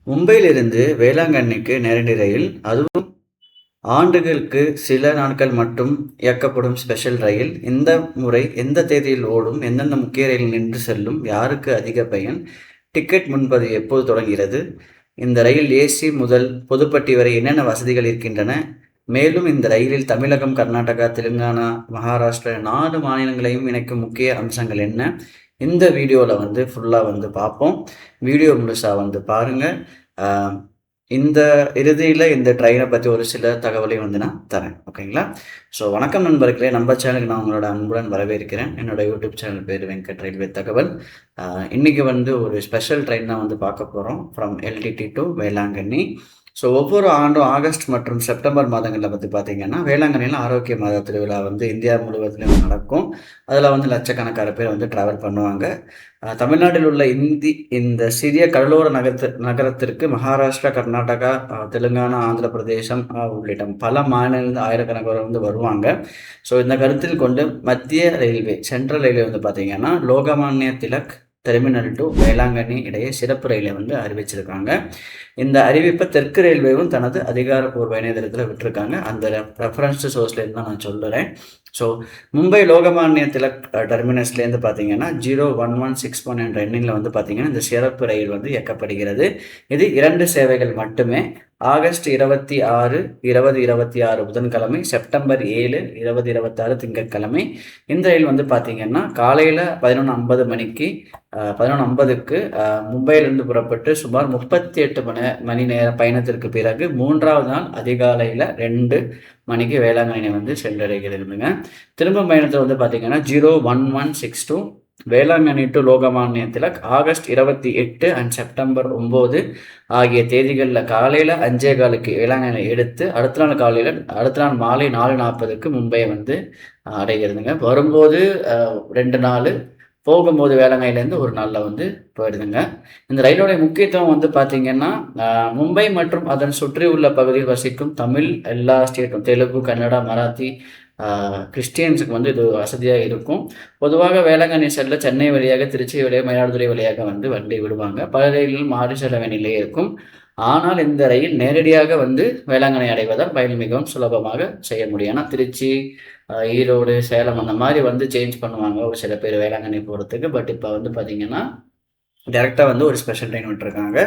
மும்பையிலிருந்து வேளாங்கண்ணிக்கு நேரடி ரயில், அதுவும் ஆண்டுகளுக்கு சில நாட்கள் மட்டும் இயக்கப்படும் ஸ்பெஷல் ரயில். இந்த முறை எந்த தேதியில் ஓடும், எந்தெந்த முக்கிய ரயில் நின்று செல்லும், யாருக்கு அதிக பயன், டிக்கெட் முன்பதிவு எப்போது தொடங்குகிறது, இந்த ரயில் ஏசி முதல் பொதுப்பட்டி வரை என்னென்ன வசதிகள் இருக்கின்றன, மேலும் இந்த ரயிலில் தமிழகம், கர்நாடகா, தெலுங்கானா, மகாராஷ்டிரா 4 மாநிலங்களையும் இணைக்கும் முக்கிய அம்சங்கள் என்ன, இந்த வீடியோவில் ஃபுல்லாக பார்ப்போம். வீடியோ முழுசாக பாருங்கள். இந்த இறுதியில் இந்த ட்ரெயினை பற்றி ஒரு சில தகவலையும் நான் தரேன். ஓகேங்களா? ஸோ வணக்கம் நண்பர்களே, நம்ம சேனலுக்கு நான் உங்களோட அன்புடன் வரவேற்கிறேன். என்னோட யூடியூப் சேனல் பேர் வெங்கட் ரயில்வே தகவல். இன்றைக்கி ஒரு ஸ்பெஷல் ட்ரெயின் தான் பார்க்க போகிறோம், from LTD to Velankanni. So ஒவ்வொரு ஆண்டும் ஆகஸ்ட் மற்றும் செப்டம்பர் மாதங்களில் பார்த்தீங்கன்னா வேளாங்கண்ணியில் ஆரோக்கிய மாத திருவிழா இந்தியா முழுவதிலும் நடக்கும். அதில் லட்சக்கணக்கான பேர் ட்ராவல் பண்ணுவாங்க. தமிழ்நாட்டில் உள்ள இந்த சிறிய கடலோர நகரத்திற்கு மகாராஷ்டிரா, கர்நாடகா, தெலுங்கானா, ஆந்திர பிரதேசம் உள்ளிட்ட பல மாநிலங்கள் ஆயிரக்கணக்கான வருவாங்க. ஸோ இந்த கருத்தில் கொண்டு மத்திய ரயில்வே, சென்ட்ரல் ரயில்வே பார்த்தீங்கன்னா லோகமான்ய திலக் டெர்மினல் டு வேளாங்கண்ணி இடையே சிறப்பு ரயிலை அறிவிச்சிருக்காங்க. இந்த அறிவிப்பை தெற்கு ரயில்வேவும் தனது அதிகாரப்பூர்வ இணையதளத்தில் விட்டுருக்காங்க. அந்த ரெஃபரன்ஸ் சோர்ஸ்லேருந்து தான் நான் சொல்லுறேன். ஸோ மும்பை லோகமான்ய திலக் டெர்மினஸ்லேருந்து பார்த்தீங்கன்னா 01161 என்ற எண்ணில் பார்த்தீங்கன்னா இந்த சிறப்பு ரயில் இயக்கப்படுகிறது. இது 2 சேவைகள் மட்டுமே. ஆகஸ்ட் 26, 2026 புதன்கிழமை, செப்டம்பர் 7, 2026 திங்கட்கிழமை. இந்த ரயில் பார்த்தீங்கன்னா காலையில் 11:50 மணிக்கு 11:50க்கு மும்பையிலிருந்து புறப்பட்டு சுமார் 38 மணி நேர பயணத்திற்கு பிறகு 3வது நாள் அதிகாலையில் 2 மணிக்கு வேளாங்கண்ணி சென்றடைகிறதுங்க. திரும்ப பயணத்தில் பார்த்தீங்கன்னா 01162 Velankanni to Lokmanya Tilak August 28 and September 9 ஆகிய தேதிகளில் காலையில் 5:15க்கு வேளாங்கண்ணி எடுத்து அடுத்த நாள் மாலை 4:40க்கு மும்பையை அடைகிறதுங்க. வரும்போது 2 நாள், போகும்போது வேளாங்கண்ணிலேருந்து ஒரு நாளில் போயிடுதுங்க. இந்த ரயிலோடைய முக்கியத்துவம் பார்த்தீங்கன்னா மும்பை மற்றும் அதன் சுற்றி உள்ள பகுதியில் வசிக்கும் தமிழ் எல்லா ஸ்டேட்டும், தெலுங்கு, கன்னடா, மராத்தி, கிறிஸ்டியன்ஸுக்கு இது வசதியாக இருக்கும். பொதுவாக வேளாங்கண்ணி செல்ல சென்னை வழியாக, திருச்சி வழியாக, மயிலாடுதுறை வழியாக வண்டி விடுவாங்க. பல ரயில்கள் மாறி செல்ல வேண்டிய இருக்கும். ஆனால் இந்த ரயில் நேரடியாக வேளாங்கண்ணி அடைவதால் பயணம் மிகவும் சுலபமாக செய்ய முடியும். ஏன்னா திருச்சி, ஈரோடு, சேலம் அந்த மாதிரி சேஞ்ச் பண்ணுவாங்க ஒரு சில பேர் வேளாங்கண்ணி போகிறதுக்கு. பட் இப்போ பார்த்தீங்கன்னா டேரெக்டாக ஒரு ஸ்பெஷல் ட்ரெயின் விட்டுருக்காங்க.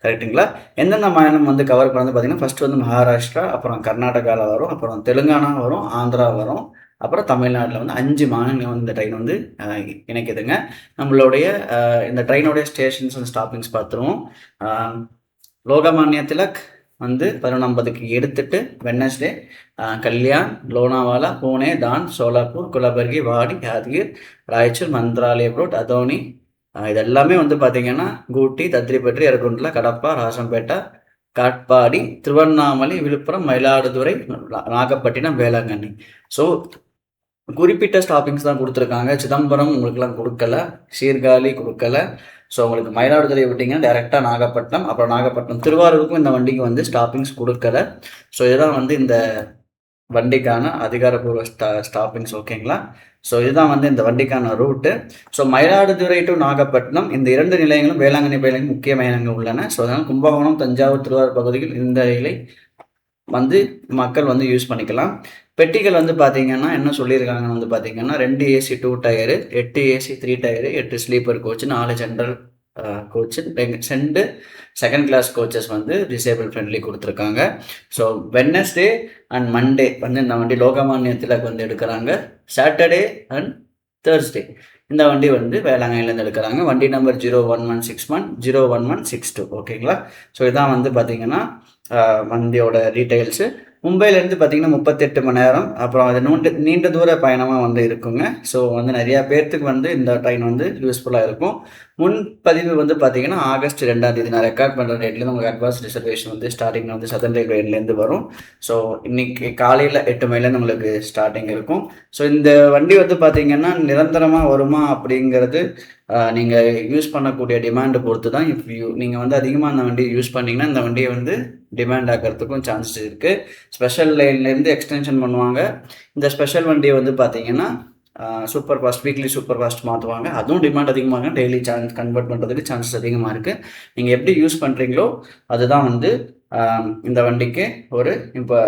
கரெக்டுங்களா? எந்தெந்த மாநிலம் கவர் பண்ணது பார்த்தீங்கன்னா ஃபஸ்ட்டு மகாராஷ்டிரா, அப்புறம் கர்நாடகாவில் வரும், அப்புறம் தெலுங்கானா வரும், ஆந்திரா வரும், அப்புறம் தமிழ்நாட்டில் 5 மாநிலம் இந்த ட்ரெயின் இணைக்குதுங்க. நம்மளுடைய இந்த ட்ரெயினுடைய ஸ்டேஷன்ஸ் அண்ட் ஸ்டாப்பிங்ஸ் பார்த்துருவோம். லோகமான்ய திலக் 11:50க்கு எடுத்துட்டு வெட்னஸ்டே கல்யாண், லோனாவாலா, பூனே, தான், சோலாப்பூர், குலபர்கி, வாடி, யாதகிர், ராய்ச்சூர், மந்த்ராலயம் ரோட், அதோனி, இதெல்லாமே பார்த்தீங்கன்னா கூட்டி, தத்ரிப்பட்டி, எரகுண்டலா, கடப்பா, ராசம்பேட்டா, காட்பாடி, திருவண்ணாமலை, விழுப்புரம், மயிலாடுதுறை, நாகப்பட்டினம், வேளாங்கண்ணி. ஸோ குறிப்பிட்ட ஸ்டாப்பிங்ஸ் தான் கொடுத்துருக்காங்க. சிதம்பரம் உங்களுக்குலாம் கொடுக்கல, சீர்காழி கொடுக்கல. ஸோ உங்களுக்கு மயிலாடுதுறை விட்டிங்கன்னா டேரெக்டாக நாகப்பட்டினம், அப்புறம் நாகப்பட்டினம் திருவாரூருக்கும் இந்த வண்டிக்கு ஸ்டாப்பிங்ஸ் கொடுக்கல. ஸோ இதுதான் இந்த வண்டிக்கான அதிகாரப்பூர்வ ஸ்டாப்பிங்ஸ். ஓகேங்களா? ஸோ இதுதான் இந்த வண்டிக்கான route. So Mayiladuthurai to Nagapattinam இந்த 2 நிலையங்களும் வேளாங்கண்ணி பகுதியில் முக்கிய மையங்கள் உள்ளன. ஸோ அதனால் கும்பகோணம், தஞ்சாவூர், திருவாரூர் பகுதியில் இந்த ரயிலை மக்கள் யூஸ் பண்ணிக்கலாம். பெட்டிகள் பார்த்தீங்கன்னா என்ன சொல்லியிருக்காங்கன்னு பார்த்தீங்கன்னா 2 AC 2 tier, 8 AC 3 tier, 8 sleeper coach, 4 general coach, 2 second class coaches disable friendly கொடுத்துருக்காங்க. ஸோ வெட்னஸ்டே அண்ட் மண்டே இந்த வண்டி லோகமான்ய திலக் எடுக்கிறாங்க. சாட்டர்டே அண்ட் தேர்ஸ்டே இந்த வண்டி வேளாங்கண்ணிலேருந்து எடுக்கிறாங்க. வண்டி நம்பர் 01161, 01162. ஓகேங்களா? ஸோ இதான் பார்த்தீங்கன்னா வண்டியோட டீட்டெயில்ஸு. மும்பையிலேருந்து பார்த்தீங்கன்னா 38 மணி நேரம், அப்புறம் அது நீண்ட தூர பயணமாக இருக்குங்க. ஸோ நிறையா பேர்த்துக்கு இந்த ட்ரெயின் யூஸ்ஃபுல்லாக இருக்கும். முன்பதிவு பார்த்தீங்கன்னா ஆகஸ்ட் 2ஆம் தேதி நான் ரெக்கார்ட் பண்ணுற டேட்லேருந்து உங்களுக்கு அட்வான்ஸ் ரிசர்வேஷன் ஸ்டார்டிங் சதர்ன் ரயில்வேலேருந்து வரும். ஸோ இன்னைக்கு காலையில் 8 மணிலேருந்து உங்களுக்கு ஸ்டார்டிங் இருக்கும். ஸோ இந்த வண்டி பார்த்தீங்கன்னா நிரந்தரமாக வருமா அப்படிங்கிறது நீங்கள் யூஸ் பண்ணக்கூடிய டிமாண்டை பொறுத்து தான். நீங்கள் அதிகமாக அந்த வண்டியை யூஸ் பண்ணிங்கன்னா இந்த வண்டியை டிமாண்ட் ஆகிறதுக்கும் சான்சஸ் இருக்குது. ஸ்பெஷல் லைன்லேருந்து எக்ஸ்டென்ஷன் பண்ணுவாங்க. இந்த ஸ்பெஷல் வண்டியை பார்த்தீங்கன்னா super fast weekly super fast மாற்றுவாங்க. அதுவும் டிமாண்ட் அதிகமாக டெய்லி கன்வெர்ட் பண்ணுறதுக்கு சான்சஸ் அதிகமாக இருக்குது. நீங்கள் எப்படி யூஸ் பண்ணுறீங்களோ அதுதான் வந்து இந்த வண்டிக்கு ஒரு இப்போ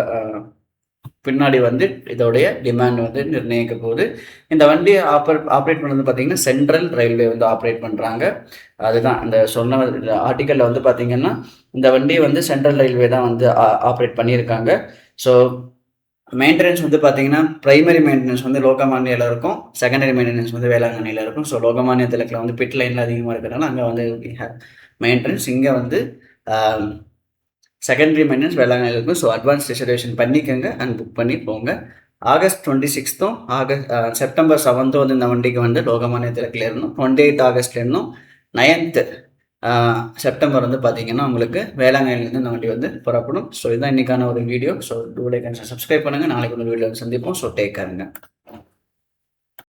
பின்னாடி வந்து இதோடைய டிமாண்ட் வந்து நிர்ணயிக்க போகுது. இந்த வண்டியை ஆப்ரேட் பண்ணது பார்த்தீங்கன்னா சென்ட்ரல் ரயில்வே வந்து ஆப்ரேட் பண்ணுறாங்க. அதுதான் இந்த சொன்ன ஆர்டிக்கலில் வந்து பார்த்தீங்கன்னா இந்த வண்டியை வந்து சென்ட்ரல் ரயில்வே தான் வந்து ஆப்ரேட் பண்ணியிருக்காங்க. ஸோ மெயின்டெனன்ஸ் வந்து பார்த்தீங்கன்னா பிரைமரி மெயின்டெனன்ஸ் வந்து லோகமானியில் இருக்கும், செகண்டரி மெயின்டெனன்ஸ் வந்து வேளாங்கண்ணியில் இருக்கும். ஸோ லோகமானிய திலக்கில் வந்து பிட் லைனில் அதிகமாக இருக்கிறனால அங்கே வந்து மெயின்டெனன்ஸ், இங்கே வந்து செகண்டரி மெயின்டெனன்ஸ் வேளாங்கண்ணியில் இருக்கும். ஸோ அட்வான்ஸ் ரிசர்வேஷன் பண்ணிக்கோங்க அண்ட் புக் பண்ணி போங்க. ஆகஸ்ட் 26ம் செப்டம்பர் 7ம் வந்து இந்த வண்டிக்கு வந்து லோகமானிய திலக்கில் இருந்தோம். 28 ஆகஸ்ட்லேருந்தும் 9th செப்டம்பர் வந்து பார்த்தீங்கன்னா உங்களுக்கு வேளாங்கண்ணிலேருந்து இந்த வண்டி வந்து புறப்படும். ஸோ இதுதான் இன்றைக்கான ஒரு video. So do like and subscribe பண்ணுங்கள். நாளைக்கு ஒரு வீடியோ சந்திப்போம். So take கேருங்க.